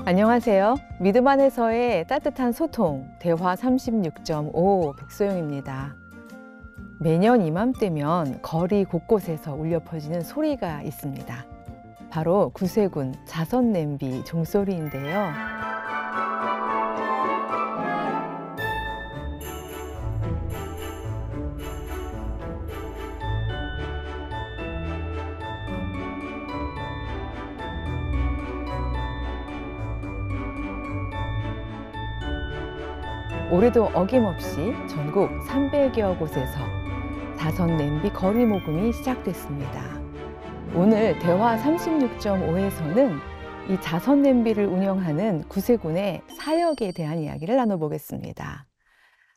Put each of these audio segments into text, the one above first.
안녕하세요. 믿음 안에서의 따뜻한 소통, 대화 36.5 백소영입니다. 매년 이맘때면 거리 곳곳에서 울려 퍼지는 소리가 있습니다. 바로 구세군 자선냄비 종소리인데요. 올해도 어김없이 전국 300여 곳에서 자선냄비 거리 모금이 시작됐습니다. 오늘 대화 36.5에서는 이 자선냄비를 운영하는 구세군의 사역에 대한 이야기를 나눠보겠습니다.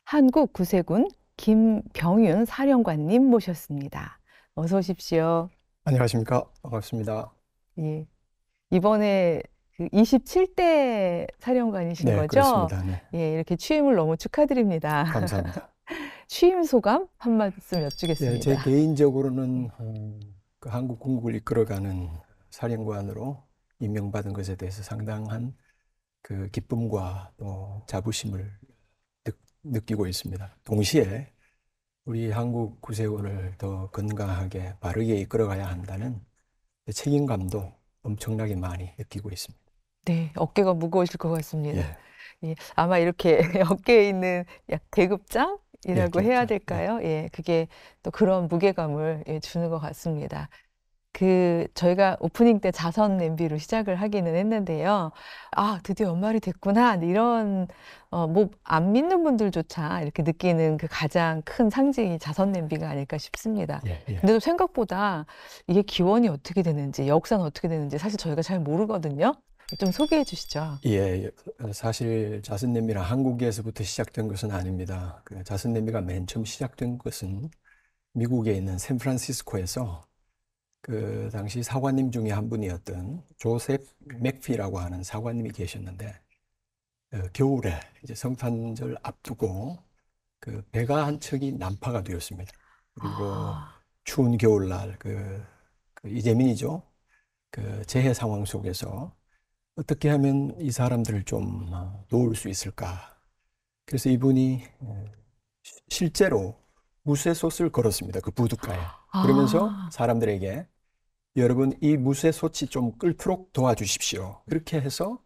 한국 구세군 김병윤 사령관님 모셨습니다. 어서 오십시오. 안녕하십니까. 반갑습니다. 예. 이번에 27대 사령관이신 네, 거죠? 그렇습니다. 네. 예, 이렇게 취임을 너무 축하드립니다. 감사합니다. 취임 소감 한 말씀 여쭙겠습니다. 네, 제 개인적으로는 그 한국 군국을 이끌어가는 사령관으로 임명받은 것에 대해서 상당한 그 기쁨과 또 자부심을 느끼고 있습니다. 동시에 우리 한국 구세군을 더 건강하게 바르게 이끌어가야 한다는 책임감도 엄청나게 많이 느끼고 있습니다. 네, 어깨가 무거우실 것 같습니다. 예. 예, 아마 이렇게 어깨에 있는 계급장이라고 예, 해야 계급장. 될까요? 예, 그게 또 그런 무게감을 주는 것 같습니다. 저희가 오프닝 때 자선 냄비로 시작을 하기는 했는데요. 아, 드디어 연말이 됐구나. 이런, 안 믿는 분들조차 이렇게 느끼는 그 가장 큰 상징이 자선 냄비가 아닐까 싶습니다. 예, 예. 근데도 생각보다 이게 기원이 어떻게 되는지, 역사는 어떻게 되는지 사실 저희가 잘 모르거든요. 좀 소개해 주시죠. 예, 사실 자선냄비는 한국에서부터 시작된 것은 아닙니다. 그 자선냄비가 맨 처음 시작된 것은 미국에 있는 샌프란시스코에서 그 당시 사관님 중에 한 분이었던 조셉 맥피라고 하는 사관님이 계셨는데, 겨울에 이제 성탄절 앞두고 그 배가 한 척이 난파가 되었습니다. 그리고 추운 겨울날 그 이재민이죠. 그 재해 상황 속에서 어떻게 하면 이 사람들을 좀 도울 수 있을까? 그래서 이분이 실제로 무쇠솥을 걸었습니다. 그 부둣가에. 그러면서 사람들에게 여러분 이 무쇠솥이 좀 끓도록 도와주십시오. 그렇게 해서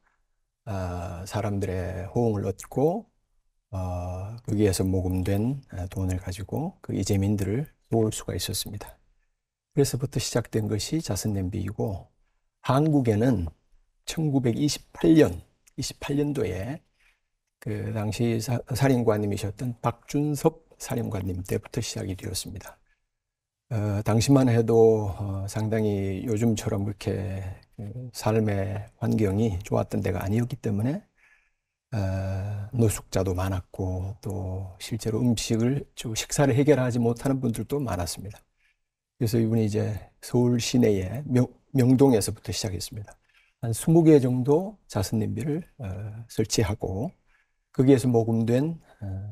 사람들의 호응을 얻고 거기에서 모금된 돈을 가지고 그 이재민들을 도울 수가 있었습니다. 그래서부터 시작된 것이 자선냄비이고, 한국에는 1928년도에 그 당시 사령관님이셨던 박준섭 사령관님 때부터 시작이 되었습니다. 당시만 해도 상당히 요즘처럼 그렇게 삶의 환경이 좋았던 데가 아니었기 때문에 노숙자도 많았고, 또 실제로 식사를 해결하지 못하는 분들도 많았습니다. 그래서 이분이 이제 서울 시내의 명동에서부터 시작했습니다. 한 20개 정도 자선냄비를 설치하고, 거기에서 모금된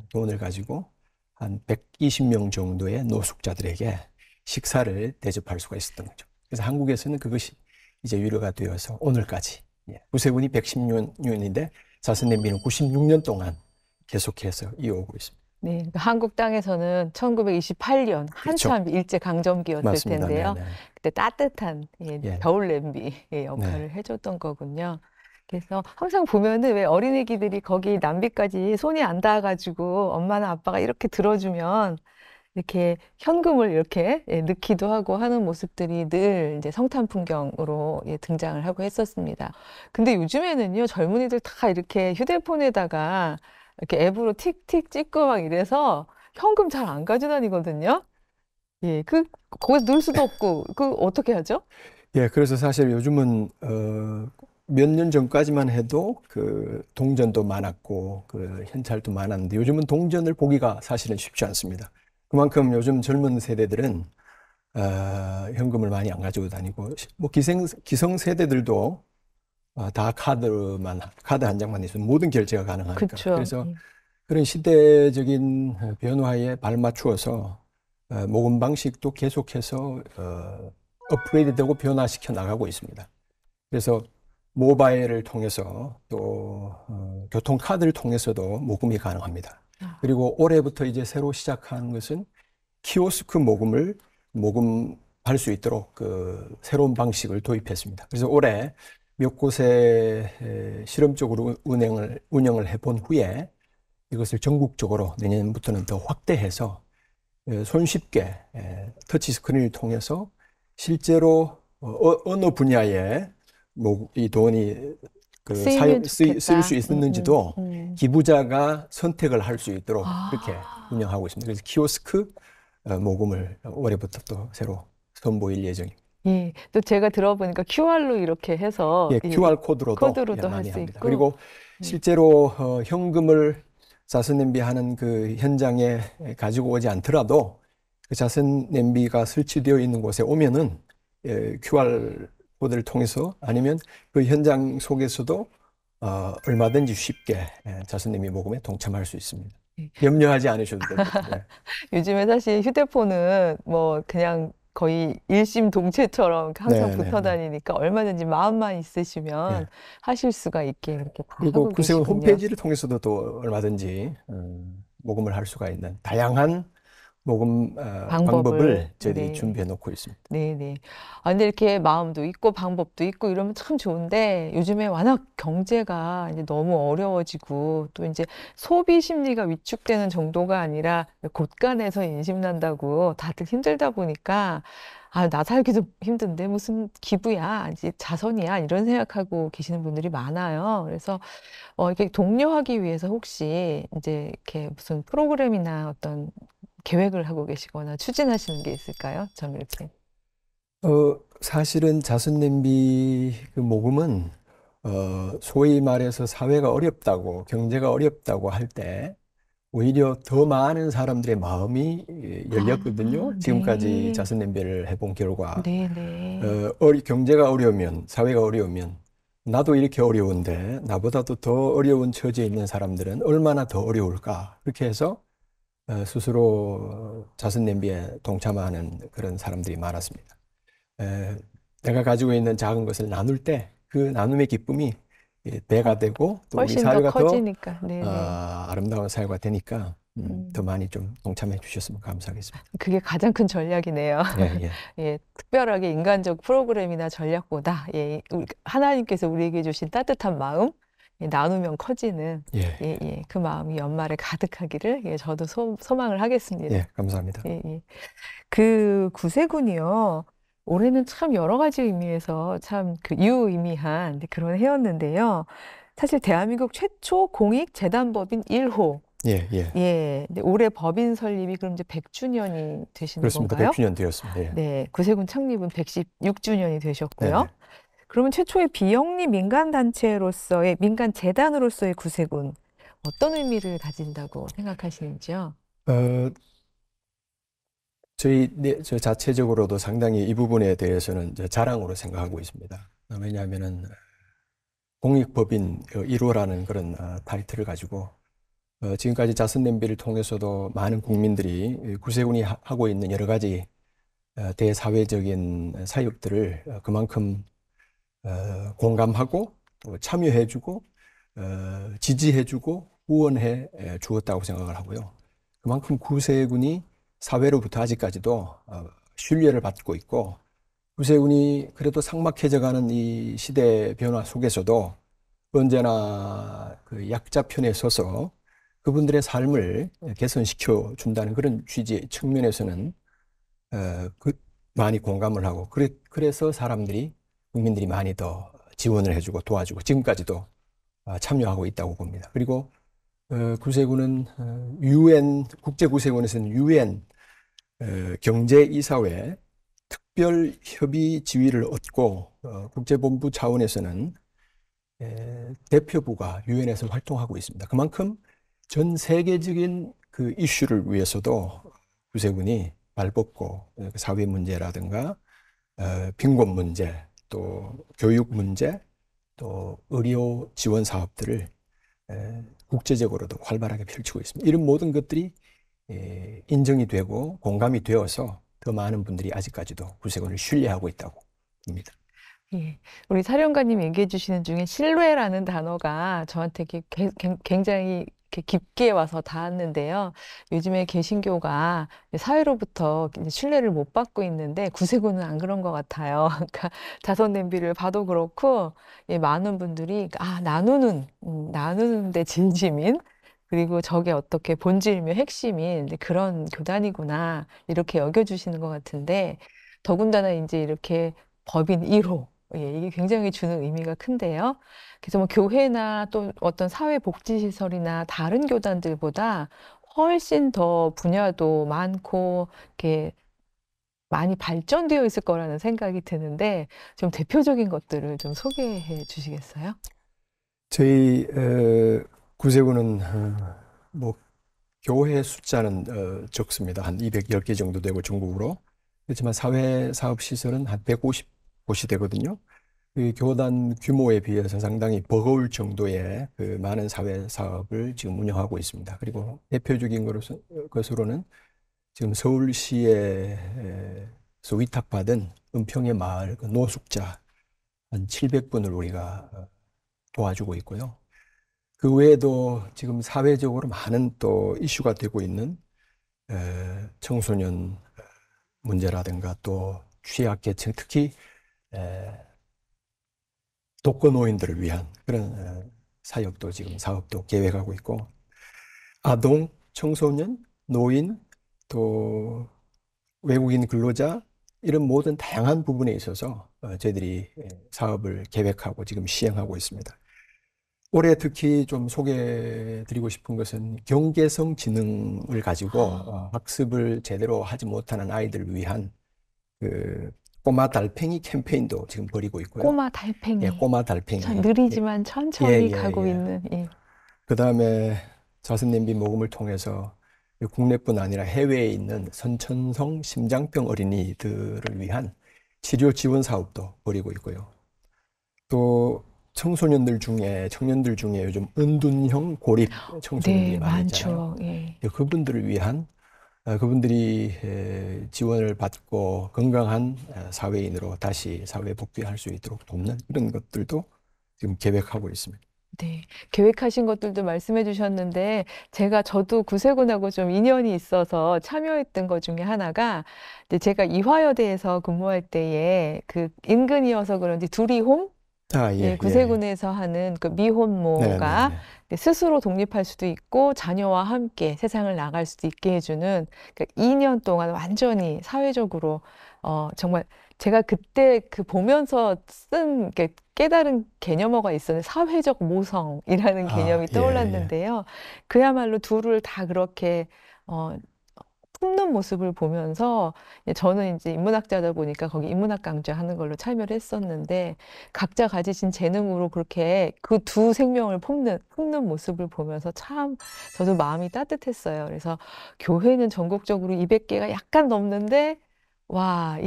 돈을 가지고 한 120명 정도의 노숙자들에게 식사를 대접할 수가 있었던 거죠. 그래서 한국에서는 그것이 이제 유료가 되어서 오늘까지, 구세군이 110년인데 자선냄비는 96년 동안 계속해서 이어오고 있습니다. 네, 그러니까 한국 땅에서는 1928년 한참 그렇죠. 일제강점기였을 맞습니다. 텐데요. 네네. 그때 따뜻한 겨울 냄비의 역할을 네. 해줬던 거군요. 그래서 항상 보면은 왜 어린애기들이 거기 남비까지 손이 안 닿아가지고 엄마나 아빠가 이렇게 들어주면 이렇게 현금을 이렇게 넣기도 하고 하는 모습들이 늘 이제 성탄 풍경으로 등장을 하고 했었습니다. 근데 요즘에는요, 젊은이들 다 이렇게 휴대폰에다가 이렇게 앱으로 틱틱 찍고 막 이래서 현금 잘 안 가져다니거든요. 예, 거기서 넣을 수도 없고, 어떻게 하죠? 예, 그래서 사실 요즘은 몇 년 전까지만 해도 그 동전도 많았고 그 현찰도 많았는데, 요즘은 동전을 보기가 사실은 쉽지 않습니다. 그만큼 요즘 젊은 세대들은 현금을 많이 안 가지고 다니고, 뭐 기성 세대들도 다 카드 한 장만 있으면 모든 결제가 가능하니까. 그쵸. 그래서 그런 시대적인 변화에 발맞추어서 모금 방식도 계속해서 업그레이드되고 변화시켜 나가고 있습니다. 그래서 모바일을 통해서 또 교통카드를 통해서도 모금이 가능합니다. 그리고 올해부터 이제 새로 시작한 것은 키오스크 모금할 수 있도록 그 새로운 방식을 도입했습니다. 그래서 올해 몇 곳에 실험적으로 운영을 해본 후에 이것을 전국적으로 내년부터는 더 확대해서 손쉽게 터치 스크린을 통해서 실제로 어느 분야에 이 돈이 쓰이면 쓸 좋겠다. 수 있었는지도 기부자가 선택을 할 수 있도록 그렇게 아, 운영하고 있습니다. 그래서 키오스크 모금을 올해부터 또 새로 선보일 예정입니다. 예. 또 제가 들어보니까 QR로 이렇게 해서 예, 예, QR 코드로도 코드로도 할 많이 수 합니다. 있고, 그리고 예. 실제로 현금을 자선 냄비하는 그 현장에 가지고 오지 않더라도 그 자선 냄비가 설치되어 있는 곳에 오면은 QR 코드를 통해서 아니면 그 현장 속에서도 얼마든지 쉽게 자선 냄비 모금에 동참할 수 있습니다. 예. 염려하지 않으셔도 됩니다. 네. 요즘에 사실 휴대폰은 뭐 그냥 거의 일심동체처럼 항상 네, 네, 붙어 네. 다니니까 얼마든지 마음만 있으시면 예. 하실 수가 있게 그렇게 다 그리고 하고 구세군 계시군요. 홈페이지를 통해서도 또 얼마든지 모금을 할 수가 있는 다양한 모금 방법을, 방법을 저희들이 네. 준비해 놓고 있습니다. 네네. 아, 근데 이렇게 마음도 있고 방법도 있고 이러면 참 좋은데 요즘에 워낙 경제가 이제 너무 어려워지고 또 이제 소비 심리가 위축되는 정도가 아니라 곳간에서 인심난다고 다들 힘들다 보니까 아, 나 살기도 힘든데 무슨 기부야, 이제 자선이야 이런 생각하고 계시는 분들이 많아요. 그래서 이렇게 독려하기 위해서 혹시 이제 이렇게 무슨 프로그램이나 어떤 계획을 하고 계시거나 추진하시는 게 있을까요? 좀 이렇게. 사실은 자선 냄비 그 모금은 소위 말해서 사회가 어렵다고 경제가 어렵다고 할 때 오히려 더 많은 사람들의 마음이 아, 열렸거든요. 지금까지 네. 자선 냄비를 해본 결과 네네. 경제가 어려우면 사회가 어려우면 나도 이렇게 어려운데 나보다도 더 어려운 처지에 있는 사람들은 얼마나 더 어려울까 그렇게 해서 스스로 자선 냄비에 동참하는 그런 사람들이 많았습니다. 에, 내가 가지고 있는 작은 것을 나눌 때 그 나눔의 기쁨이 배가 되고 또 우리 훨씬 더 사회가 더 커지니까. 네네. 아름다운 사회가 되니까 더 음, 많이 좀 동참해 주셨으면 감사하겠습니다. 그게 가장 큰 전략이네요. 예, 예, 예, 특별하게 인간적 프로그램이나 전략보다 예, 하나님께서 우리에게 주신 따뜻한 마음, 예, 나누면 커지는 예, 예, 예, 그 마음이 연말에 가득하기를 예, 저도 소망을 하겠습니다. 예, 감사합니다. 예, 예. 그 구세군이요. 올해는 참 여러 가지 의미에서 참 그 유의미한 그런 해였는데요. 사실 대한민국 최초 공익재단법인 1호. 예, 예. 예. 근데 올해 법인 설립이 그럼 이제 100주년이 되시는 그렇습니다. 건가요? 100주년 되었습니다. 예. 네. 구세군 창립은 116주년이 되셨고요. 네네. 그러면 최초의 비영리 민간단체로서의, 민간재단으로서의 구세군, 어떤 의미를 가진다고 생각하시는지요? 어, 저 자체적으로도 상당히 이 부분에 대해서는 이제 자랑으로 생각하고 있습니다. 왜냐하면은 공익법인 1호라는 그런 타이틀을 가지고 지금까지 자선 냄비를 통해서도 많은 국민들이 구세군이 하고 있는 여러 가지 대사회적인 사역들을 그만큼 공감하고 또 참여해주고 지지해주고 후원해 주었다고 생각을 하고요. 그만큼 구세군이 사회로부터 아직까지도 신뢰를 받고 있고 구세군이 그래도 삭막해져가는 이 시대 변화 속에서도 언제나 그 약자 편에 서서 그분들의 삶을 개선시켜 준다는 그런 취지 측면에서는 많이 공감을 하고 그래서 국민들이 많이 더 지원을 해주고 도와주고 지금까지도 참여하고 있다고 봅니다. 그리고 구세군은 국제구세군에서는 유엔 경제이사회 특별 협의 지위를 얻고 국제본부 차원에서는 대표부가 유엔에서 활동하고 있습니다. 그만큼 전 세계적인 그 이슈를 위해서도 구세군이 발벗고 사회 문제라든가 빈곤 문제, 또 교육 문제, 또 의료 지원 사업들을 국제적으로도 활발하게 펼치고 있습니다. 이런 모든 것들이 인정이 되고 공감이 되어서 더 많은 분들이 아직까지도 구세군을 신뢰하고 있다고 봅니다. 예. 우리 사령관님 얘기해 주시는 중에 신뢰라는 단어가 저한테 굉장히 이렇게 깊게 와서 닿았는데요. 요즘에 개신교가 사회로부터 이제 신뢰를 못 받고 있는데 구세군은 안 그런 것 같아요. 그러니까 자선 냄비를 봐도 그렇고 예, 많은 분들이 나누는 데 진심인 그리고 저게 어떻게 본질이며 핵심인 이제 그런 교단이구나 이렇게 여겨주시는 것 같은데 더군다나 이제 이렇게 법인 1호 예, 이게 굉장히 주는 의미가 큰데요. 그래서 뭐 교회나 또 어떤 사회복지시설이나 다른 교단들보다 훨씬 더 분야도 많고, 이렇게 많이 발전되어 있을 거라는 생각이 드는데, 좀 대표적인 것들을 좀 소개해 주시겠어요? 저희 구세군은 뭐 교회 숫자는 적습니다. 한 210개 정도 되고 전국으로. 그렇지만 사회 사업 시설은 한 150곳이 되거든요. 그 교단 규모에 비해서 상당히 버거울 정도의 그 많은 사회 사업을 지금 운영하고 있습니다. 그리고 대표적인 것으로는 지금 서울시에서 위탁받은 은평의 마을 그 노숙자 한 700분을 우리가 도와주고 있고요. 그 외에도 지금 사회적으로 많은 또 이슈가 되고 있는 청소년 문제라든가 또 취약계층 특히 독거노인들을 위한 그런 사역도 지금 사업도 계획하고 있고 아동, 청소년, 노인 또 외국인 근로자 이런 모든 다양한 부분에 있어서 저희들이 사업을 계획하고 지금 시행하고 있습니다. 올해 특히 좀 소개드리고 싶은 것은 경계성 지능을 가지고 학습을 제대로 하지 못하는 아이들을 위한 그 꼬마 달팽이 캠페인도 지금 벌이고 있고요. 꼬마 예, 달팽이. 꼬마 참 달팽이. 느리지만 예, 천천히 예, 가고 예. 있는, 예. 그 다음에 자선냄비 모금을 통해서 국내뿐 아니라 해외에 있는 선천성 심장병 어린이들을 위한 치료 지원 사업도 벌이고 있고요. 또 청년들 중에 요즘 은둔형 고립 청소년들이 네, 많이 있잖아요. 많죠. 예. 그분들을 위한 그분들이 지원을 받고 건강한 사회인으로 다시 사회에 복귀할 수 있도록 돕는 이런 것들도 지금 계획하고 있습니다. 네, 계획하신 것들도 말씀해 주셨는데, 저도 구세군하고 좀 인연이 있어서 참여했던 것 중에 하나가, 이제 제가 이화여대에서 근무할 때에 그 인근이어서 그런지 두리홈? 아, 예, 예, 예, 예. 구세군에서 하는 그 네, 네, 미혼모가 네. 스스로 독립할 수도 있고 자녀와 함께 세상을 나갈 수도 있게 해주는 그 2년 동안 완전히 사회적으로 정말 제가 그때 그 보면서 깨달은 개념어가 있었는데 사회적 모성이라는 아, 개념이 예, 예. 떠올랐는데요. 그야말로 둘을 다 그렇게 어, 품는 모습을 보면서 저는 이제 인문학자다 보니까 거기 인문학 강좌하는 걸로 참여를 했었는데 각자 가지신 재능으로 그렇게 그 두 생명을 품는 모습을 보면서 참 저도 마음이 따뜻했어요. 그래서 교회는 전국적으로 200개가 약간 넘는데 와,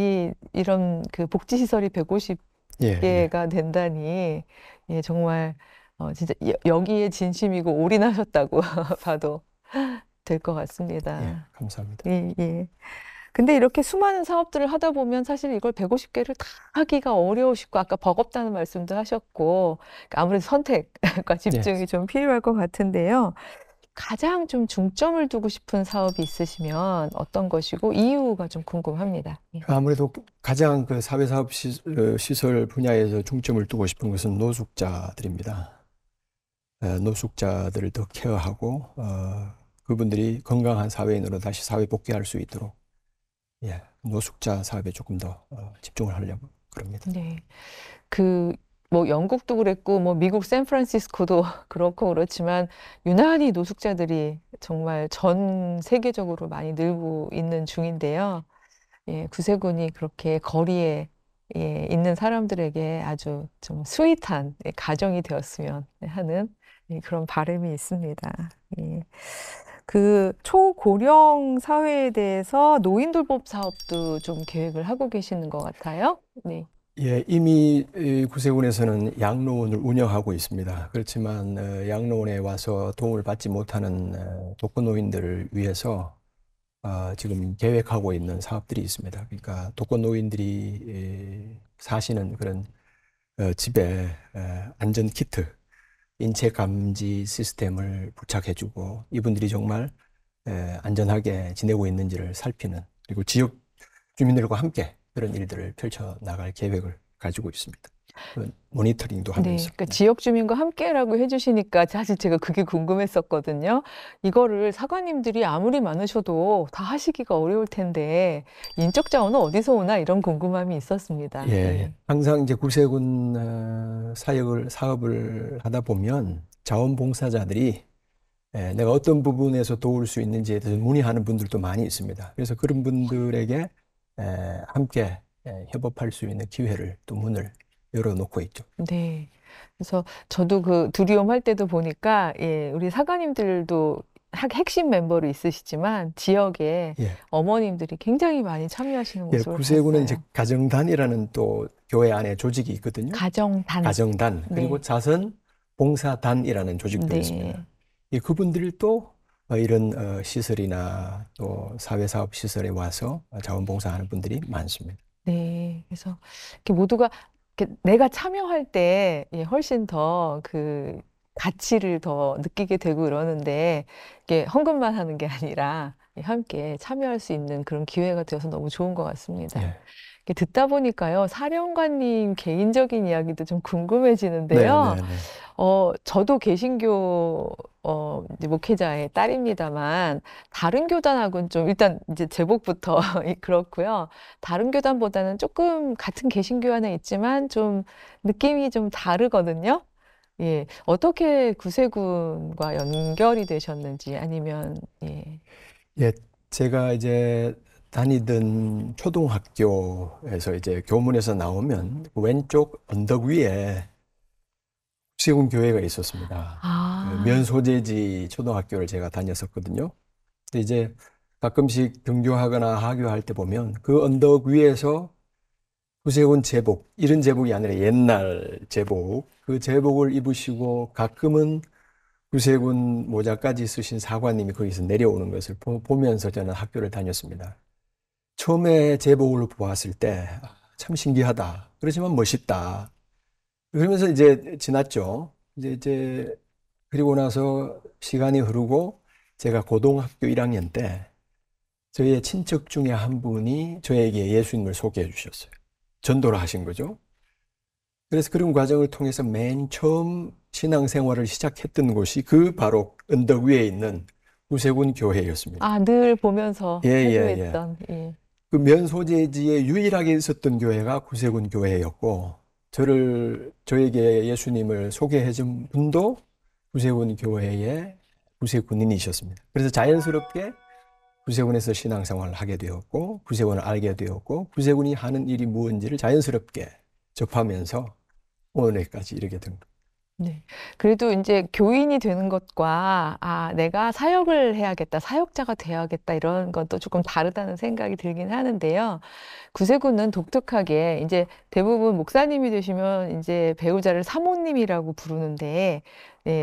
이런 그 복지시설이 예, 예. 150개가 된다니 예, 정말 진짜 여기에 진심이고 올인하셨다고 봐도 될 것 예, 같습니다. 감사합니다. 예, 예. 근데 이렇게 수많은 사업들을 하다 보면 사실 이걸 150개를 다 하기가 어려우시고 아까 버겁다는 말씀도 하셨고 그러니까 아무래도 선택과 예. 집중이 좀 필요할 것 같은데요. 가장 좀 중점을 두고 싶은 사업이 있으시면 어떤 것이고 이유가 좀 궁금합니다. 예. 아무래도 가장 그 사회사업 시설 분야에서 중점을 두고 싶은 것은 노숙자들입니다. 노숙자들을 더 케어하고, 그분들이 건강한 사회인으로 다시 사회 복귀할 수 있도록, 예, 노숙자 사업에 조금 더 집중을 하려고 그럽니다. 네. 그, 뭐, 영국도 그랬고, 뭐, 미국 샌프란시스코도 그렇고 그렇지만, 유난히 노숙자들이 정말 전 세계적으로 많이 늘고 있는 중인데요. 예, 구세군이 그렇게 거리에 예, 있는 사람들에게 아주 좀 스윗한 예, 가정이 되었으면 하는 예, 그런 바람이 있습니다. 예. 그 초고령 사회에 대해서 노인 돌봄 사업도 좀 계획을 하고 계시는 것 같아요. 네. 예, 이미 이 구세군에서는 양로원을 운영하고 있습니다. 그렇지만 양로원에 와서 도움을 받지 못하는 독거노인들을 위해서 지금 계획하고 있는 사업들이 있습니다. 그러니까 독거노인들이 사시는 그런 집에 안전 키트, 인체 감지 시스템을 부착해주고 이분들이 정말 안전하게 지내고 있는지를 살피는, 그리고 지역 주민들과 함께 그런 일들을 펼쳐 나갈 계획을 가지고 있습니다. 모니터링도 네, 하면서. 그러니까 지역 주민과 함께라고 해주시니까 사실 제가 그게 궁금했었거든요. 이거를 사관님들이 아무리 많으셔도 다 하시기가 어려울 텐데 인적 자원은 어디서 오나 이런 궁금함이 있었습니다. 예, 항상 이제 구세군 사업을 하다 보면 자원봉사자들이 내가 어떤 부분에서 도울 수 있는지에 대해서 문의하는 분들도 많이 있습니다. 그래서 그런 분들에게 함께 협업할 수 있는 기회를 또 문을 열어놓고 있죠. 네. 그래서 저도 그 두리움 할 때도 보니까 우리 사관님들도 핵심 멤버로 있으시지만 지역에 예. 어머님들이 굉장히 많이 참여하시는 예, 모습을 구세군은 이제 봤어요. 가정단이라는 또 교회 안에 조직이 있거든요. 가정단. 가정단, 그리고 네. 자선봉사단이라는 조직도 네. 있습니다. 그분들이 또 이런 시설이나 또 사회사업 시설에 와서 자원봉사하는 분들이 많습니다. 네. 그래서 이렇게 모두가 이렇게 내가 참여할 때 훨씬 더 그 가치를 더 느끼게 되고 이러는데 이게 헌금만 하는 게 아니라 함께 참여할 수 있는 그런 기회가 되어서 너무 좋은 것 같습니다. 예. 이렇게 듣다 보니까요, 사령관님 개인적인 이야기도 좀 네, 궁금해지는데요. 네, 네. 저도 개신교 이제 목회자의 딸입니다만 다른 교단하고는 좀 일단 이제 제복부터 그렇고요. 다른 교단보다는 조금 같은 개신교 안에 있지만 좀 느낌이 좀 다르거든요. 예, 어떻게 구세군과 연결이 되셨는지 아니면 예, 제가 이제 다니던 초등학교에서 이제 교문에서 나오면 그 왼쪽 언덕 위에 구세군 교회가 있었습니다. 면소재지 초등학교를 제가 다녔었거든요. 근데 이제 가끔씩 등교하거나 하교할 때 보면 그 언덕 위에서 구세군 제복, 이런 제복이 아니라 옛날 제복, 그 제복을 입으시고 가끔은 구세군 모자까지 쓰신 사관님이 거기서 내려오는 것을 보면서 저는 학교를 다녔습니다. 처음에 제복을 보았을 때 참 신기하다. 그렇지만 멋있다. 그러면서 이제 지났죠. 이제 그리고 나서 시간이 흐르고 제가 고등학교 1학년 때 저희의 친척 중에 한 분이 저에게 예수님을 소개해 주셨어요. 전도를 하신 거죠. 그래서 그런 과정을 통해서 맨 처음 신앙생활을 시작했던 곳이 그 바로 언덕 위에 있는 구세군 교회였습니다. 늘 보면서 예. 해교했던 그 면소재지에 유일하게 있었던 교회가 구세군 교회였고, 저에게 예수님을 소개해 준 분도 구세군 교회의 구세군인이셨습니다. 그래서 자연스럽게 구세군에서 신앙생활을 하게 되었고, 구세군을 알게 되었고, 구세군이 하는 일이 무엇인지를 자연스럽게 접하면서 오늘까지 이르게 된 겁니다. 네. 그래도 이제 교인이 되는 것과 내가 사역을 해야겠다, 사역자가 돼야겠다 이런 건 또 조금 다르다는 생각이 들긴 하는데요. 구세군은 독특하게 이제 대부분 목사님이 되시면 이제 배우자를 사모님이라고 부르는데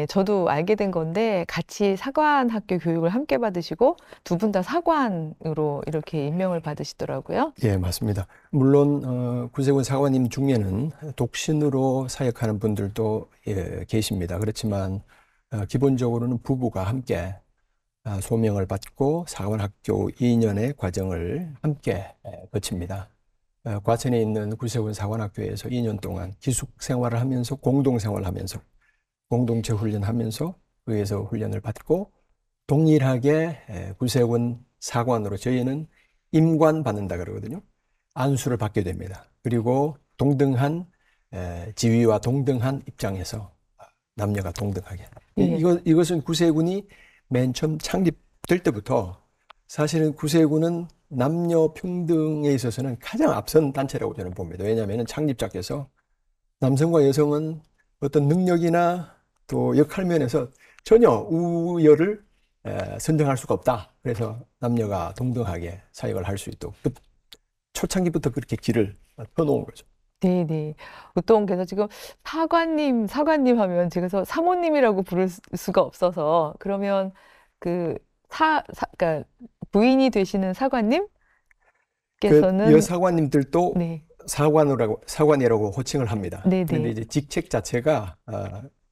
저도 알게 된 건데 같이 사관학교 교육을 함께 받으시고 두 분 다 사관으로 이렇게 임명을 받으시더라고요. 예, 맞습니다. 물론 구세군 사관님 중에는 독신으로 사역하는 분들도 계십니다. 그렇지만 기본적으로는 부부가 함께 소명을 받고 사관학교 2년의 과정을 함께 거칩니다. 과천에 있는 구세군 사관학교에서 2년 동안 기숙 생활을 하면서 공동 생활하면서 공동체 훈련하면서 거기에서 훈련을 받고 동일하게 구세군 사관으로 저희는 임관 받는다 그러거든요. 안수를 받게 됩니다. 그리고 동등한 지위와 동등한 입장에서 남녀가 동등하게. 이것은 구세군이 맨 처음 창립될 때부터 사실은 구세군은 남녀 평등에 있어서는 가장 앞선 단체라고 저는 봅니다. 왜냐하면 창립자께서 남성과 여성은 어떤 능력이나 또 역할 면에서 전혀 우열을 선정할 수가 없다. 그래서 남녀가 동등하게 사역을 할 수 있도록 초창기부터 그렇게 길을 펴놓은 거죠. 네네. 보통 그래서 지금 사관님 하면 제가 사모님이라고 부를 수가 없어서 그러면 그러니까 부인이 되시는 사관님께서는 여사관님들도 네. 사관이라고 호칭을 합니다. 그런데 네네. 이제 직책 자체가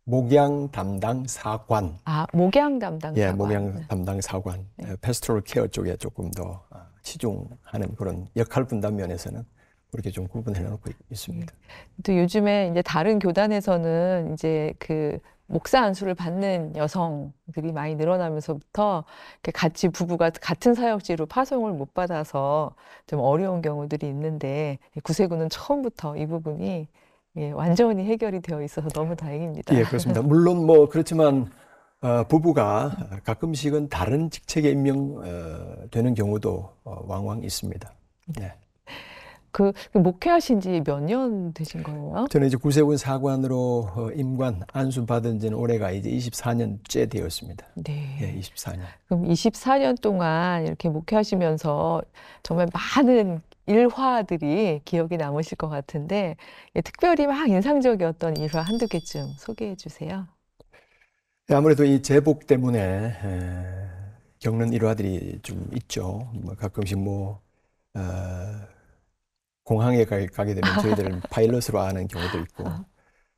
목양 담당 사관, 아, 목양 담당 예, 사관. 목양 네. 담당 사관, 네. 패스토럴 케어 쪽에 조금 더 치중하는 그런 역할 분담 면에서는 그렇게 좀 구분해 놓고 예. 있습니다. 또 요즘에 이제 다른 교단에서는 이제 그 목사 안수를 받는 여성들이 많이 늘어나면서부터 이렇게 같이 부부가 같은 사역지로 파송을 못 받아서 좀 어려운 경우들이 있는데 구세군은 처음부터 이 부분이 예, 완전히 해결이 되어 있어서 너무 다행입니다. 예, 그렇습니다. 물론 뭐 그렇지만 부부가 가끔씩은 다른 직책에 임명되는 경우도 왕왕 있습니다. 네. 그 목회하신 지 몇 년 되신 거예요? 저는 이제 구세군 사관으로 임관 안수 받은 지는 올해가 이제 24년째 되었습니다. 예, 네. 24년. 그럼 24년 동안 이렇게 목회하시면서 정말 많은 일화들이 기억에 남으실 것 같은데, 예, 특별히 막 인상적이었던 일화 한두 개쯤 소개해 주세요. 예, 아무래도 이 제복 때문에 겪는 일화들이 좀 있죠. 뭐 가끔씩 뭐 어, 공항에 가게 되면 저희들 파일럿으로 하는 경우도 있고.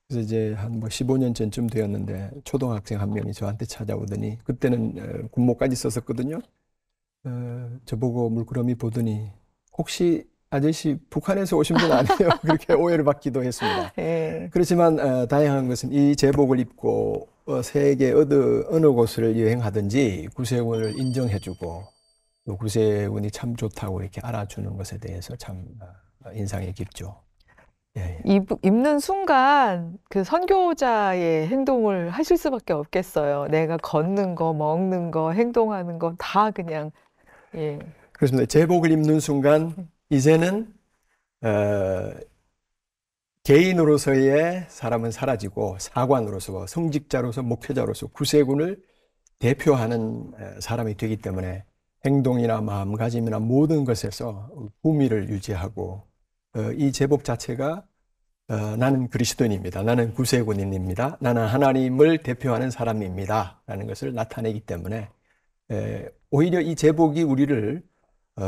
그래서 이제 한 뭐 15년 전쯤 되었는데 초등학생 한 명이 저한테 찾아오더니 그때는 군목까지 썼었거든요. 저보고 물끄러미 보더니 혹시 아저씨 북한에서 오신 분 아니에요? 그렇게 오해를 받기도 했습니다. 예. 그렇지만 다양한 것은 이 제복을 입고 세계 어느 곳을 여행하든지 구세군을 인정해주고 또 구세군이 참 좋다고 이렇게 알아주는 것에 대해서 참 인상이 깊죠. 예, 예. 입는 순간 그 선교자의 행동을 하실 수밖에 없겠어요. 내가 걷는 거, 먹는 거, 행동하는 거 다 그냥, 예. 그렇습니다. 제복을 입는 순간 이제는 개인으로서의 사람은 사라지고 사관으로서 성직자로서 목회자로서 구세군을 대표하는 사람이 되기 때문에 행동이나 마음가짐이나 모든 것에서 품위를 유지하고 이 제복 자체가 나는 그리스도인입니다. 나는 구세군인입니다. 나는 하나님을 대표하는 사람입니다. 라는 것을 나타내기 때문에 오히려 이 제복이 우리를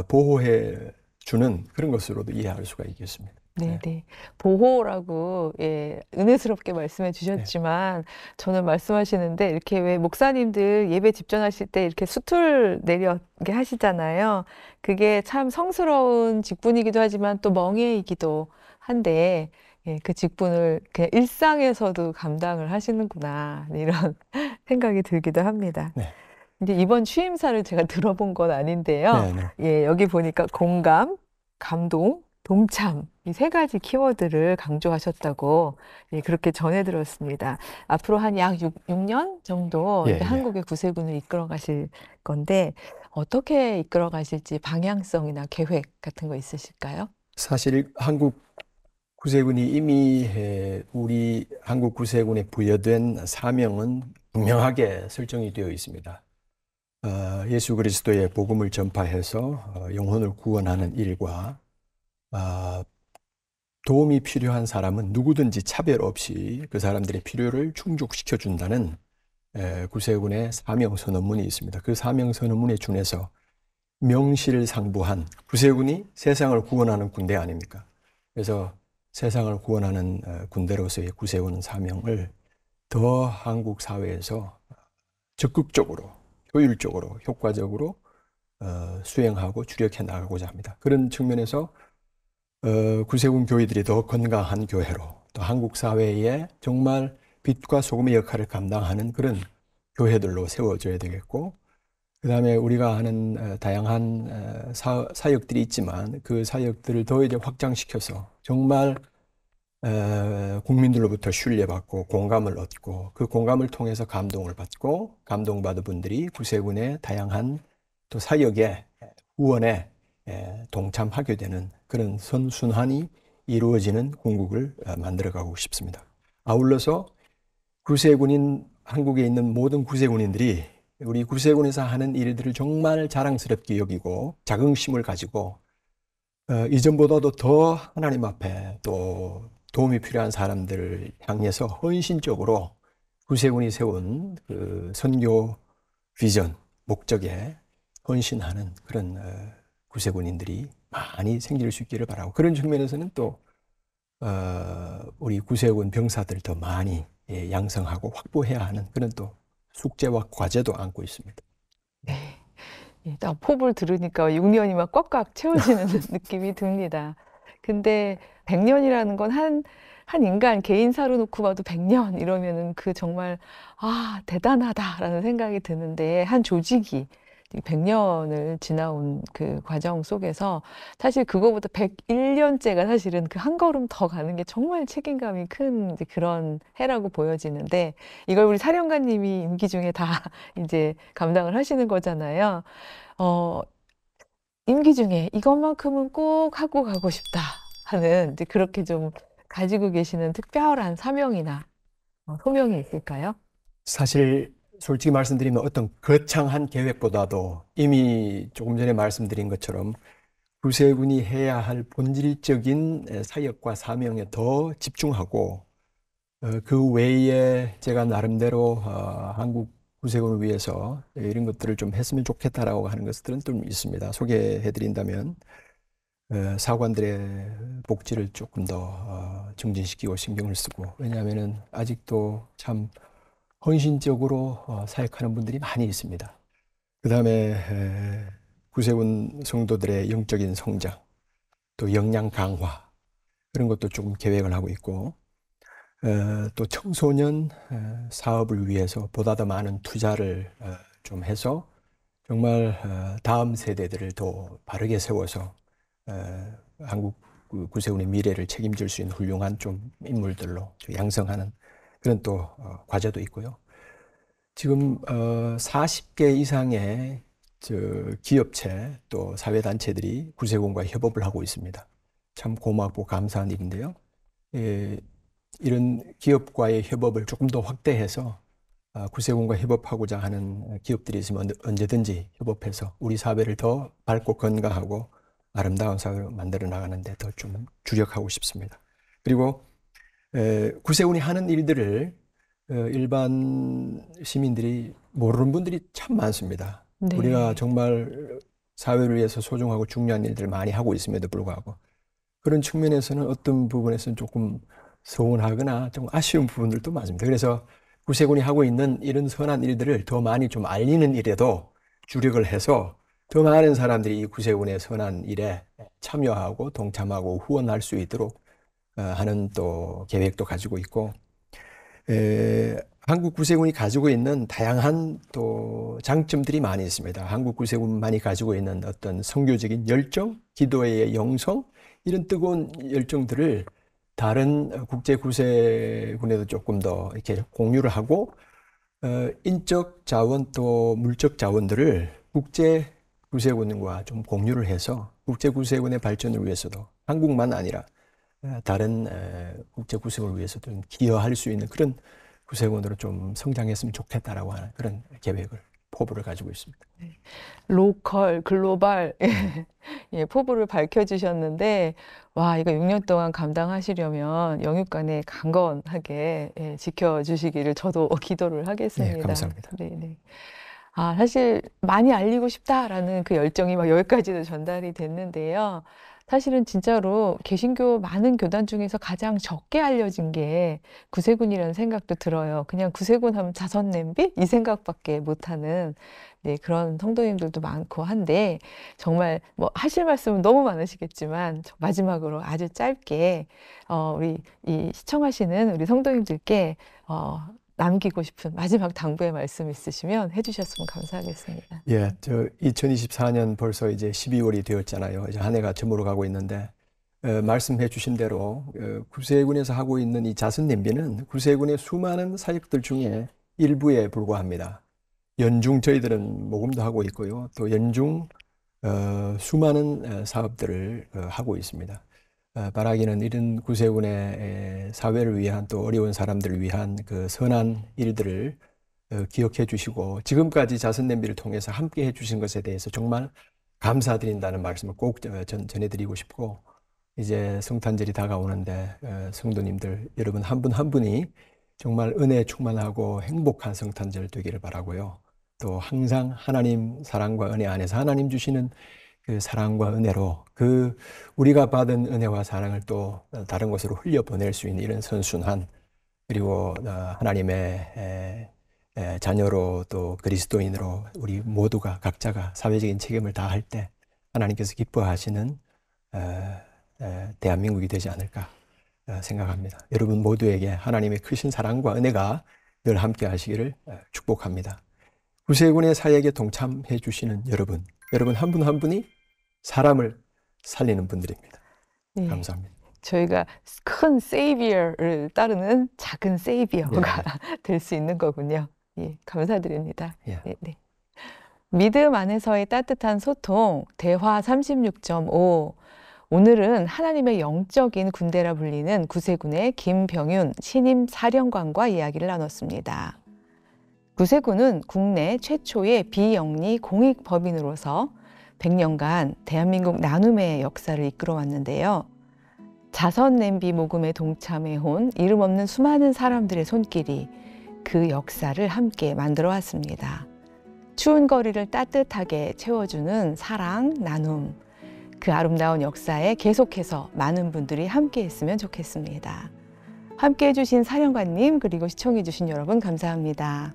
보호해 주는 그런 것으로도 이해할 수가 있겠습니다. 네, 네. 네. 보호라고, 예, 은혜스럽게 말씀해 네. 주셨지만, 저는 말씀하시는데, 이렇게 왜 목사님들 예배 집전하실 때 이렇게 수틀 내려게 하시잖아요. 그게 참 성스러운 직분이기도 하지만 또 멍해이기도 한데, 예, 그 직분을 그냥 일상에서도 감당을 하시는구나, 이런 생각이 들기도 합니다. 네. 이제 이번 취임사를 제가 들어본 건 아닌데요. 네, 네. 예, 여기 보니까 공감, 감동, 동참 이 세 가지 키워드를 강조하셨다고 예, 그렇게 전해 들었습니다. 앞으로 한 약 6년 정도 예, 이제 예. 한국의 구세군을 이끌어 가실 건데 어떻게 이끌어 가실지 방향성이나 계획 같은 거 있으실까요? 사실 한국 구세군이 이미 우리 한국 구세군에 부여된 사명은 분명하게 설정이 되어 있습니다. 예수 그리스도의 복음을 전파해서 영혼을 구원하는 일과 도움이 필요한 사람은 누구든지 차별 없이 그 사람들의 필요를 충족시켜 준다는 구세군의 사명 선언문이 있습니다. 그 사명 선언문에 준해서 명실상부한 구세군이 세상을 구원하는 군대 아닙니까? 그래서 세상을 구원하는 군대로서의 구세군 사명을 더 한국 사회에서 적극적으로, 효율적으로, 효과적으로 수행하고 주력해 나가고자 합니다. 그런 측면에서 구세군 교회들이 더 건강한 교회로 또 한국 사회에 정말 빛과 소금의 역할을 감당하는 그런 교회들로 세워져야 되겠고, 그 다음에 우리가 하는 다양한 사역들이 있지만 그 사역들을 더 이제 확장시켜서 정말 국민들로부터 신뢰받고 공감을 얻고 그 공감을 통해서 감동을 받고 감동받은 분들이 구세군의 다양한 또 사역에 후원에 동참하게 되는 그런 선순환이 이루어지는 군국을 만들어가고 싶습니다. 아울러서 구세군인 한국에 있는 모든 구세군인들이 우리 구세군에서 하는 일들을 정말 자랑스럽게 여기고 자긍심을 가지고 이전보다도 더 하나님 앞에 또 도움이 필요한 사람들을 향해서 헌신적으로 구세군이 세운 그 선교 비전, 목적에 헌신하는 그런 구세군인들이 많이 생길 수 있기를 바라고, 그런 측면에서는 또 우리 구세군 병사들 더 많이 양성하고 확보해야 하는 그런 또 숙제와 과제도 안고 있습니다. 네. 예, 딱 포부를 들으니까 6년이 막 꽉꽉 채워지는 느낌이 듭니다. 근데 100년이라는 건 한 인간 개인사로 놓고 봐도 100년 이러면은 그 정말, 아, 대단하다라는 생각이 드는데, 한 조직이 100년을 지나온 그 과정 속에서 사실 그거보다 101년째가 사실은 그 한 걸음 더 가는 게 정말 책임감이 큰 이제 그런 해라고 보여지는데, 이걸 우리 사령관님이 임기 중에 다 이제 감당을 하시는 거잖아요. 어, 임기 중에 이것만큼은 꼭 하고 가고 싶다 하는 이제 그렇게 좀 가지고 계시는 특별한 사명이나 소명이 있을까요? 사실 솔직히 말씀드리면 어떤 거창한 계획보다도 이미 조금 전에 말씀드린 것처럼 구세군이 해야 할 본질적인 사역과 사명에 더 집중하고, 그 외에 제가 나름대로 한국 구세군을 위해서 이런 것들을 좀 했으면 좋겠다라고 하는 것들은 좀 있습니다. 소개해 드린다면, 사관들의 복지를 조금 더 증진시키고 신경을 쓰고, 왜냐하면은 아직도 참 헌신적으로 사역하는 분들이 많이 있습니다. 그 다음에 구세군 성도들의 영적인 성장, 또 역량 강화, 그런 것도 조금 계획을 하고 있고, 또 청소년 사업을 위해서 보다 더 많은 투자를 좀 해서 정말 다음 세대들을 더 바르게 세워서 한국 구세군의 미래를 책임질 수 있는 훌륭한 좀 인물들로 양성하는 그런 또 과제도 있고요. 지금 40개 이상의 기업체 또 사회단체들이 구세군과 협업을 하고 있습니다. 참 고맙고 감사한 일인데요. 이런 기업과의 협업을 조금 더 확대해서 구세군과 협업하고자 하는 기업들이 있으면 언제든지 협업해서 우리 사회를 더 밝고 건강하고 아름다운 사회로 만들어 나가는데 더 좀 주력하고 싶습니다. 그리고 구세군이 하는 일들을 일반 시민들이 모르는 분들이 참 많습니다. 네. 우리가 정말 사회를 위해서 소중하고 중요한 일들을 많이 하고 있음에도 불구하고 그런 측면에서는 어떤 부분에서는 조금 서운하거나 좀 아쉬운 부분들도 많습니다. 그래서 구세군이 하고 있는 이런 선한 일들을 더 많이 좀 알리는 일에도 주력을 해서 더 많은 사람들이 이 구세군의 선한 일에 참여하고 동참하고 후원할 수 있도록 하는 또 계획도 가지고 있고, 한국 구세군이 가지고 있는 다양한 또 장점들이 많이 있습니다. 한국 구세군만이 가지고 있는 어떤 선교적인 열정, 기도의 영성, 이런 뜨거운 열정들을 다른 국제 구세군에도 조금 더 이렇게 공유를 하고, 인적 자원 또 물적 자원들을 국제 구세군과 좀 공유를 해서 국제 구세군의 발전을 위해서도 한국만 아니라 다른 국제 구세군을 위해서도 좀 기여할 수 있는 그런 구세군으로 좀 성장했으면 좋겠다라고 하는 그런 계획을, 포부를 가지고 있습니다. 로컬, 글로벌, 예, 포부를 밝혀주셨는데, 와, 이거 6년 동안 감당하시려면 영육간에 강건하게 지켜주시기를 저도 기도를 하겠습니다. 네, 감사합니다. 네네. 아, 사실 많이 알리고 싶다라는 그 열정이 막 여기까지도 전달이 됐는데요. 사실은 진짜로 개신교 많은 교단 중에서 가장 적게 알려진 게 구세군이라는 생각도 들어요. 그냥 구세군 하면 자선 냄비? 이 생각밖에 못하는 네, 그런 성도님들도 많고 한데, 정말 뭐 하실 말씀은 너무 많으시겠지만 마지막으로 아주 짧게 우리 이 시청하시는 우리 성도님들께 남기고 싶은 마지막 당부의 말씀 있으시면 해주셨으면 감사하겠습니다. 예, 2024년 벌써 이제 12월이 되었잖아요. 이제 한 해가 저물어 가고 있는데, 말씀해 주신 대로 구세군에서 하고 있는 이 자선 냄비는 구세군의 수많은 사역들 중에 일부에 불과합니다. 연중 저희들은 모금도 하고 있고요. 또 연중 수많은 사업들을 하고 있습니다. 바라기는 이런 구세군의 사회를 위한 또 어려운 사람들을 위한 그 선한 일들을 기억해 주시고 지금까지 자선 냄비를 통해서 함께 해 주신 것에 대해서 정말 감사드린다는 말씀을 꼭 전해드리고 싶고, 이제 성탄절이 다가오는데 성도님들 여러분 한 분 한 분이 정말 은혜에 충만하고 행복한 성탄절 되기를 바라고요. 또 항상 하나님 사랑과 은혜 안에서 하나님 주시는 그 사랑과 은혜로 그 우리가 받은 은혜와 사랑을 또 다른 곳으로 흘려보낼 수 있는 이런 선순환, 그리고 하나님의 자녀로 또 그리스도인으로 우리 모두가 각자가 사회적인 책임을 다할 때 하나님께서 기뻐하시는 대한민국이 되지 않을까 생각합니다. 여러분 모두에게 하나님의 크신 사랑과 은혜가 늘 함께 하시기를 축복합니다. 구세군의 사역에 동참해 주시는 여러분 한 분 한 분이 사람을 살리는 분들입니다. 네. 감사합니다. 저희가 큰 세이비어를 따르는 작은 세이비어가 될 수 있는 거군요. 예, 감사드립니다. 예. 네, 네. 믿음 안에서의 따뜻한 소통, 대화 36.5. 오늘은 하나님의 영적인 군대라 불리는 구세군의 김병윤 신임 사령관과 이야기를 나눴습니다. 구세군은 국내 최초의 비영리 공익법인으로서 100년간 대한민국 나눔의 역사를 이끌어왔는데요. 자선 냄비 모금에 동참해온 이름 없는 수많은 사람들의 손길이 그 역사를 함께 만들어 왔습니다. 추운 거리를 따뜻하게 채워주는 사랑, 나눔, 그 아름다운 역사에 계속해서 많은 분들이 함께 했으면 좋겠습니다. 함께 해주신 사령관님, 그리고 시청해주신 여러분 감사합니다.